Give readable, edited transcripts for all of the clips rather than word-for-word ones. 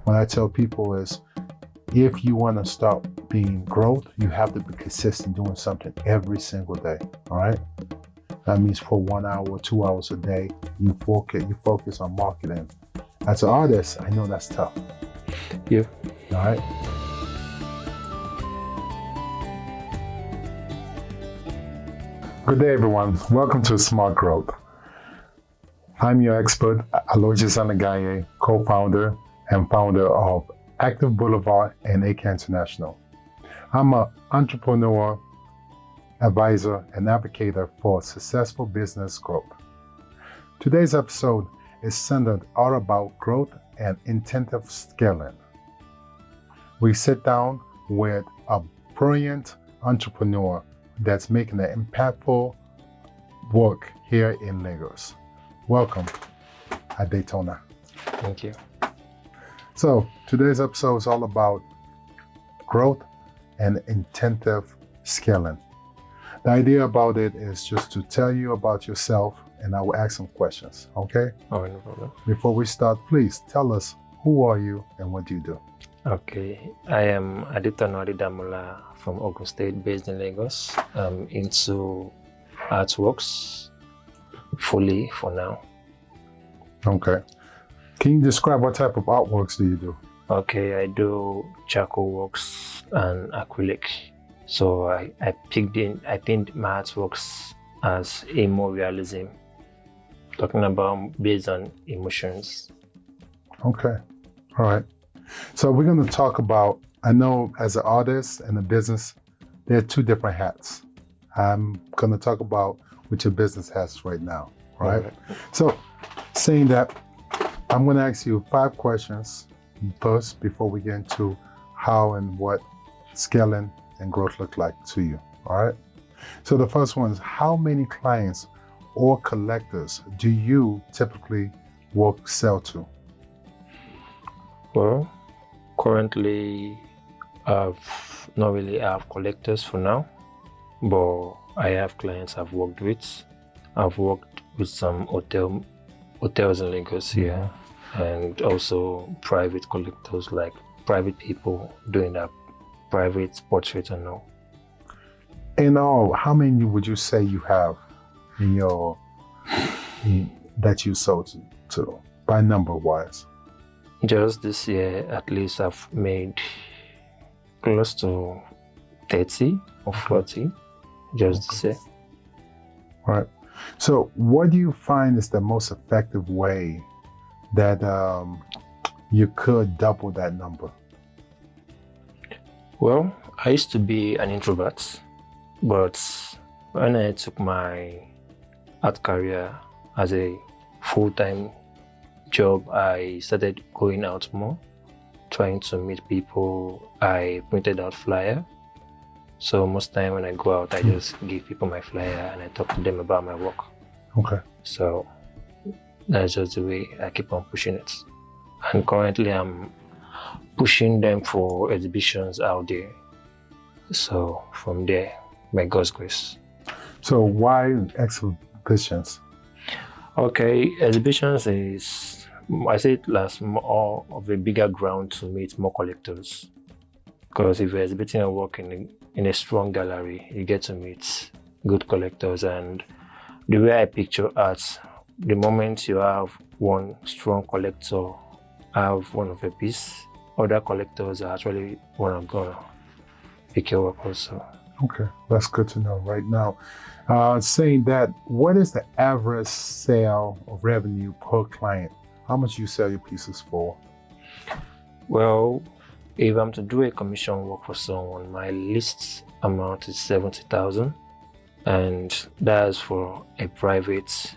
what I tell people is, if you want to start being growth, you have to be consistent doing something every single day. All right. That means for 1 hour, 2 hours a day, you focus on marketing. As an artist, I know that's tough. Yeah. All right. Good day, everyone. Welcome to Smart Growth. I'm your expert, Aloysius Anagonye, co-founder and founder of Active Boulevard and AK International. I'm an entrepreneur, advisor, and advocate for successful business growth. Today's episode is centered all about growth and intensive scaling. We sit down with a brilliant entrepreneur that's making an impactful work here in Lagos. Welcome, Adetona. Thank you. So today's episode is all about growth and intensive scaling. The idea about it is just to tell you about yourself, and I will ask some questions, okay? Oh, no problem. Before we start, please tell us, who are you and what do you do? Okay, I am Adetona Adedamola from Ogun State, based in Lagos. I'm into artworks fully for now. Okay. Can you describe what type of artworks do you do? Okay, I do charcoal works and acrylic. So I paint my artworks as emo realism, talking about based on emotions. Okay, all right. So we're going to talk about, I know as an artist and a business, there are two different hats. I'm going to talk about what your business has right now, right? Okay. So saying that, I'm going to ask you 5 questions first before we get into how and what scaling and growth look like to you, all right? So the first one is, how many clients or collectors do you typically sell to? Well, currently I've not really have collectors for now, but I have clients I've worked with. I've worked with some hotels in Lagos here, and also private collectors, like private people doing that private portrait and all. In all, how many would you say you have that you sold to by number wise? Just this year, at least I've made close to 30 or 40, just this year. Right. So what do you find is the most effective way that you could double that number? Well, I used to be an introvert, but when I took my art career as a full-time job, I started going out more, trying to meet people. I printed out flyer. So most time when I go out, I just give people my flyer and I talk to them about my work. Okay. So that's just the way I keep on pushing it. And currently I'm pushing them for exhibitions out there. So from there, by God's grace. So why exhibitions? Okay, exhibitions is, I say it last more of a bigger ground to meet more collectors. Because if you're exhibiting a work in a strong gallery, you get to meet good collectors. And the way I picture art, the moment you have one strong collector have one of a piece, other collectors are actually want to go pick your work also. Okay, that's good to know right now. Saying that, what is the average sale of revenue per client? How much you sell your pieces for? Well, if I'm to do a commission work for someone, my least amount is 70,000, and that's for a private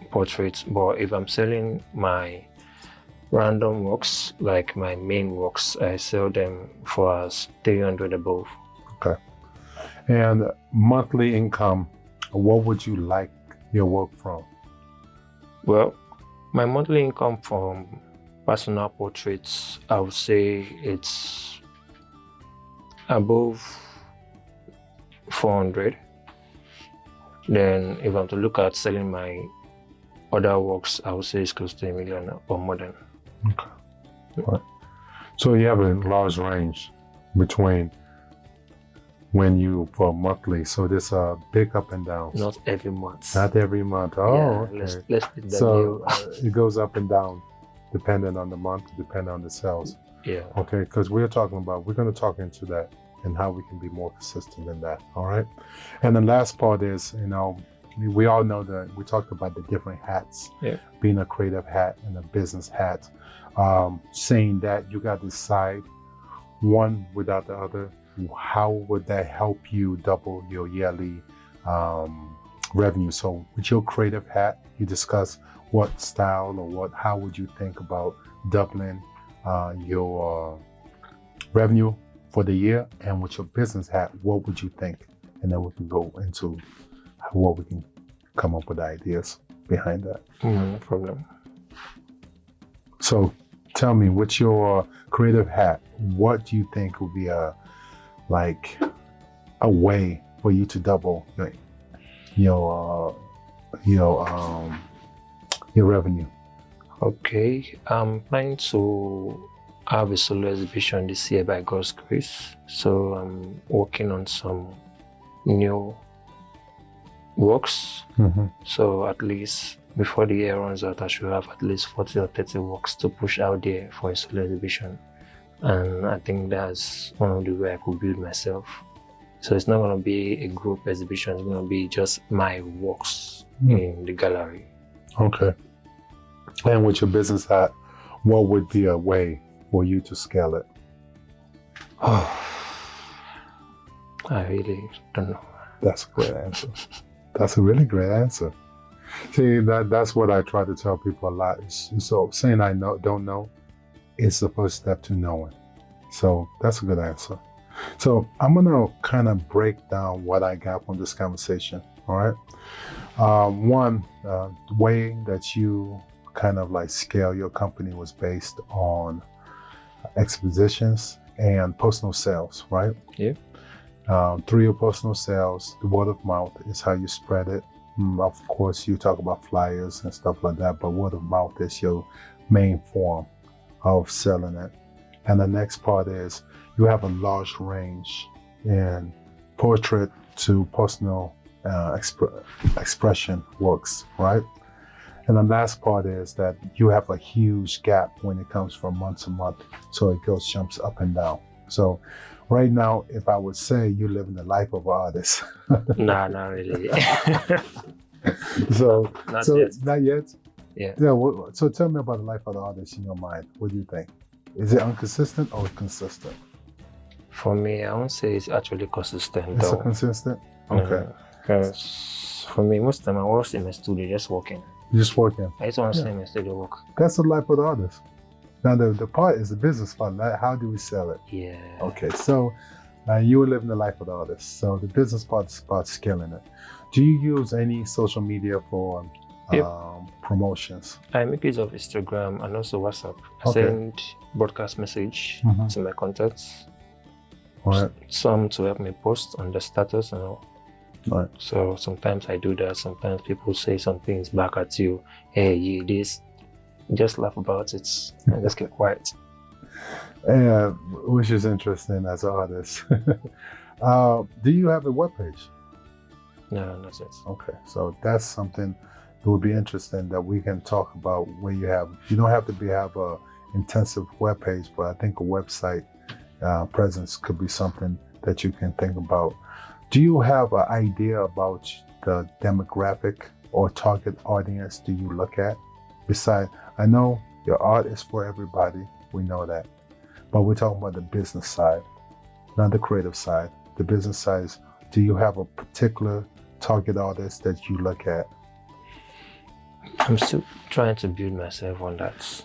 portrait. But if I'm selling my random works, like my main works, I sell them for as 300 above. Okay. And monthly income, what would you like your work from? Well, my monthly income from personal portraits, I would say it's above 400. Then if I'm to look at selling my other works, I would say it's close to 1 million or more than. Okay. Right. So you have a large range between when you for monthly. So there's a big up and down. Not every month. Not every month. Oh, yeah, okay. let's split that So deal. it goes up and down depending on the month, depending on the sales. Yeah. Okay, because we're going to talk into that and how we can be more consistent in that. All right. And the last part is, we all know that we talked about the different hats, being a creative hat and a business hat. Saying that you got to decide one without the other. How would that help you double your yearly revenue? So with your creative hat, you discuss what style or how would you think about doubling your revenue for the year, and with your business hat, what would you think? And then we can go into what we can come up with ideas behind that. No problem. So tell me, with your creative hat, what do you think would be a way for you to double your revenue? Okay, I'm planning to have a solo exhibition this year by God's grace. So I'm working on some new works. Mm-hmm. So at least before the year runs out, I should have at least 40 or 30 works to push out there for a solo exhibition. And I think that's one of the way I could build myself. So it's not going to be a group exhibition, it's going to be just my works in the gallery. Okay. And with your business hat, what would be a way for you to scale it? I really don't know. That's a great answer. That's a really great answer. See, that's what I try to tell people a lot. So saying don't know is the first step to knowing. So that's a good answer. So I'm gonna kind of break down what I got from this conversation. All right. One way that you kind of scale your company was based on expositions and personal sales, right? Yeah. Through your personal sales, the word of mouth is how you spread it. Of course, you talk about flyers and stuff like that, but word of mouth is your main form of selling it. And the next part is you have a large range in portrait to personal expression works, right? And the last part is that you have a huge gap when it comes from month to month, so it jumps up and down. So right now, if I would say you live in the life of an artist. Nah, not really. Not yet? Yeah. So tell me about the life of the artist in your mind. What do you think? Is it inconsistent or consistent? For me, I won't say it's actually consistent. It's consistent? Okay. Because for me, most of the time I was in my studio just working. Just working? I just want to stay in my studio work. That's the life of the artist. Now the part is the business part. How do we sell it? Yeah. Okay, so you were living the life of the artist. So the business part is about scaling it. Do you use any social media for promotions? I make use of Instagram and also WhatsApp. I send broadcast message to my contacts. Right. Some to help me post on the status and all. Right. So sometimes I do that. Sometimes people say some things back at you. Hey, you this. Just laugh about it and just keep quiet. Yeah, which is interesting as an artist. Do you have a webpage? No, not yet. Okay, so that's something that would be interesting that we can talk about. Where you don't have to have a intensive webpage, but I think a website presence could be something that you can think about. Do you have an idea about the demographic or target audience do you look at? Besides, I know your art is for everybody, we know that, but we're talking about the business side, not the creative side. The business side is, do you have a particular target audience that you look at? I'm still trying to build myself on that.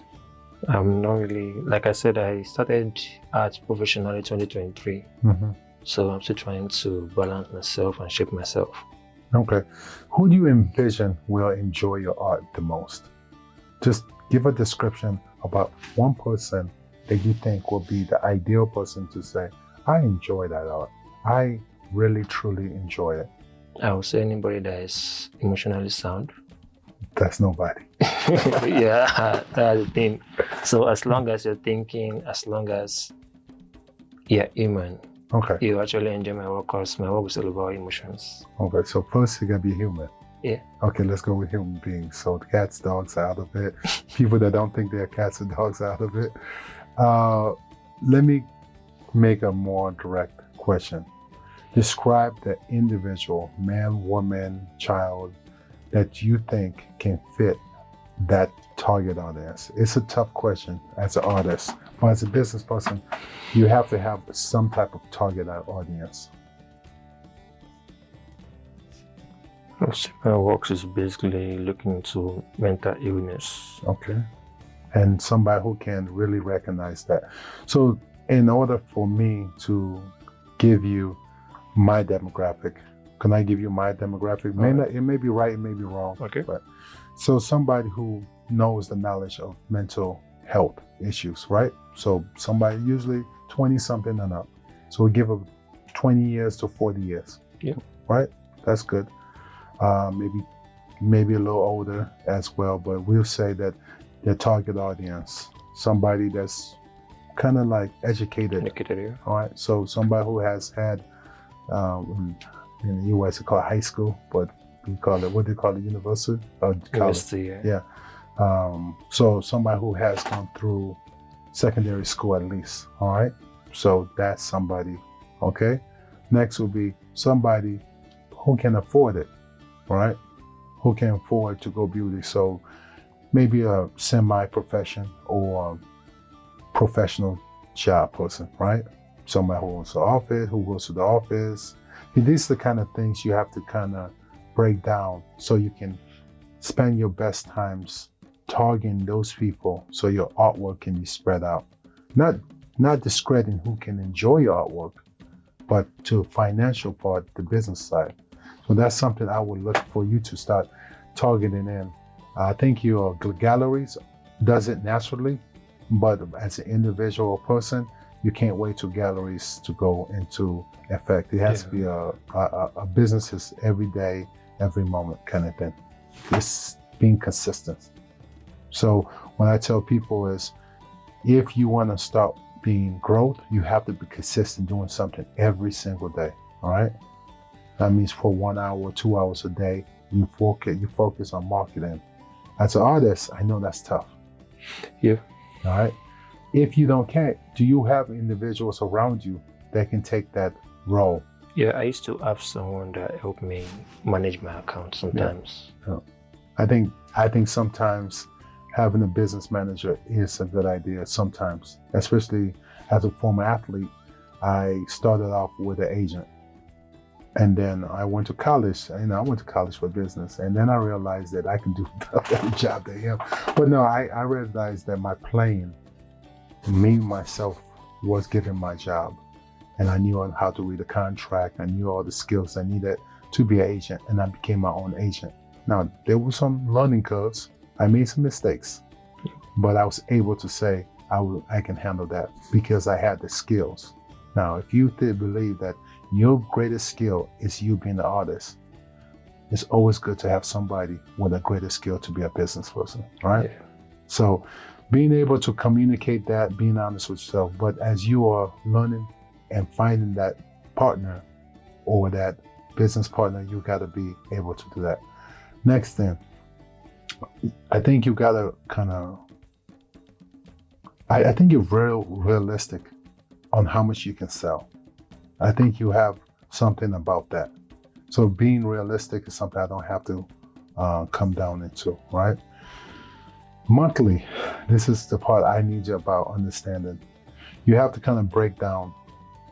I'm not really, like I said, I started art professionally 2023. So I'm still trying to balance myself and shape myself. Okay. Who do you envision will enjoy your art the most? Just give a description about one person that you think will be the ideal person to say, I enjoy that art. I really, truly enjoy it. I would say anybody that is emotionally sound. That's nobody. Yeah, that's the thing. So as long as you're thinking, as long as you're human, Okay. you actually enjoy my work because my work is all about emotions. Okay. So first you gotta be human. Yeah. Okay, let's go with human beings. So cats, dogs out of it. People that don't think they're cats and dogs out of it. Let me make a more direct question. Describe the individual, man, woman, child, that you think can fit that target audience. It's a tough question as an artist, but as a business person, you have to have some type of target audience. My work is basically looking into mental illness. Okay. And somebody who can really recognize that. So in order for me to give you my demographic, can I give you my demographic? It may be right, it may be wrong. Okay. But so somebody who knows the knowledge of mental health issues, right? So somebody usually 20 something and up. So we give them 20 years to 40 years. Yeah. Right? That's good. Maybe a little older as well, but we'll say that their target audience, somebody that's kind of like educated. Yeah. All right. So somebody who has had, in the US, they call it high school, but we call it, what do you call it, university? University, yeah. So somebody who has gone through secondary school at least. All right. So that's somebody. Okay. Next will be somebody who can afford it. All right. Who can afford to go beauty. So maybe a semi-profession or professional job person, right? Somebody who goes to the office. These are the kind of things you have to kind of break down so you can spend your best times targeting those people so your artwork can be spread out. Not discrediting who can enjoy your artwork, but to financial part, the business side. So that's something I would look for you to start targeting in. I think your galleries does it naturally, but as an individual person, you can't wait till galleries to go into effect. It has to be a business is every day, every moment kind of thing. It's being consistent. So when I tell people is, if you want to start being growth, you have to be consistent doing something every single day. All right. That means for 1 hour or 2 hours a day, you focus on marketing. As an artist, I know that's tough. Yeah. All right. If you don't care, do you have individuals around you that can take that role? Yeah, I used to have someone that helped me manage my account sometimes. Yeah. I think sometimes having a business manager is a good idea sometimes, especially as a former athlete. I started off with an agent. And then I went to college. I went to college for business. And then I realized that I can do a better job than him. But no, I realized that my plane, me, myself, was given my job. And I knew how to read a contract. I knew all the skills I needed to be an agent. And I became my own agent. Now, there were some learning curves. I made some mistakes. But I was able to say, I can handle that because I had the skills. Now, if you did believe that your greatest skill is you being an artist, it's always good to have somebody with a greater skill to be a business person, right? Yeah. So being able to communicate that, being honest with yourself, but as you are learning and finding that partner or that business partner, you got to be able to do that. Next thing, I think you got to kind of, I think you're realistic on how much you can sell. I think you have something about that. So being realistic is something I don't have to come down into, right? Monthly, this is the part I need you about understanding. You have to kind of break down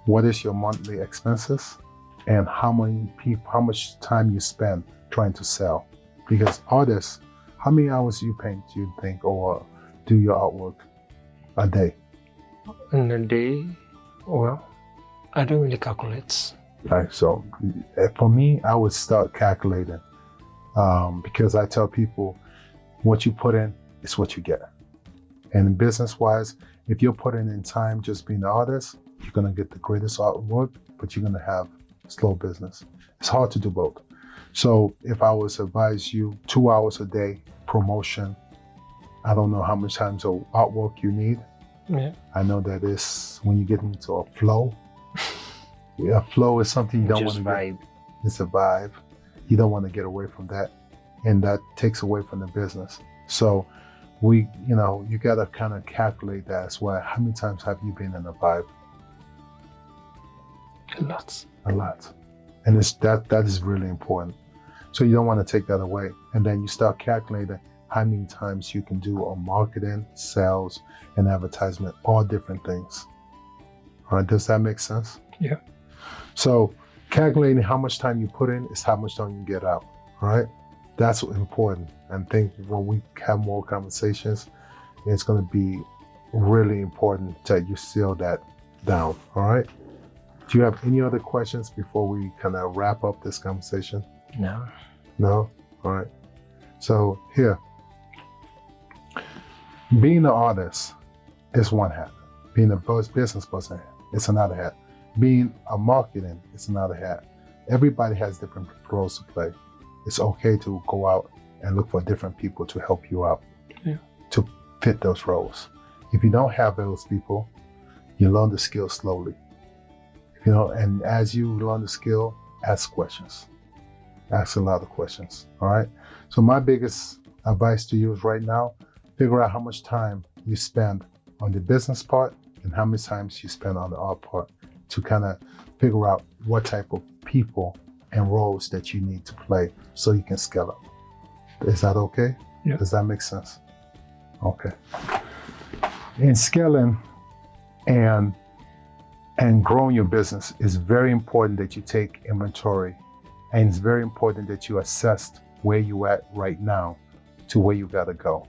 what is your monthly expenses and how much time you spend trying to sell. Because artists, how many hours you paint, you think, or do your artwork a day? In a day, well, I don't really calculate. Right, so for me, I would start calculating because I tell people what you put in is what you get. And business-wise, if you're putting in time just being an artist, you're going to get the greatest artwork, but you're going to have slow business. It's hard to do both. So if I was to advise you 2 hours a day promotion, I don't know how much times of artwork you need. Yeah. I know that it's when you get into a flow. Yeah, flow is something you don't want Just to vibe. It's a vibe. You don't want to get away from that, and that takes away from the business. So you got to kind of calculate that as well. How many times have you been in a vibe? A lot. A lot. And that is really important. So you don't want to take that away. And then you start calculating how many times you can do on marketing, sales, and advertisement, all different things. All right, does that make sense? Yeah. So calculating how much time you put in is how much time you get out. All right. That's important. And I think when we have more conversations, it's going to be really important that you seal that down. All right. Do you have any other questions before we kind of wrap up this conversation? No. No? All right. So here, being an artist is one hat. Being a business person is another hat. Being a marketing is another hat. Everybody has different roles to play. It's okay to go out and look for different people to help you out, to fit those roles. If you don't have those people, you learn the skill slowly. And as you learn the skill, ask questions. Ask a lot of questions, all right? So my biggest advice to you is right now, figure out how much time you spend on the business part and how many times you spend on the art part to kind of figure out what type of people and roles that you need to play so you can scale up. Is that okay? Yeah. Does that make sense? Okay. In scaling and growing your business, it's very important that you take inventory, and it's very important that you assess where you're at right now to where you gotta go.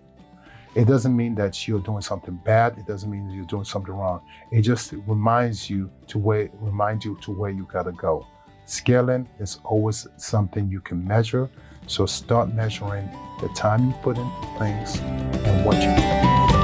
It doesn't mean that you're doing something bad. It doesn't mean you're doing something wrong. It just reminds you to where you gotta go. Scaling is always something you can measure. So start measuring the time you put in things and what you do.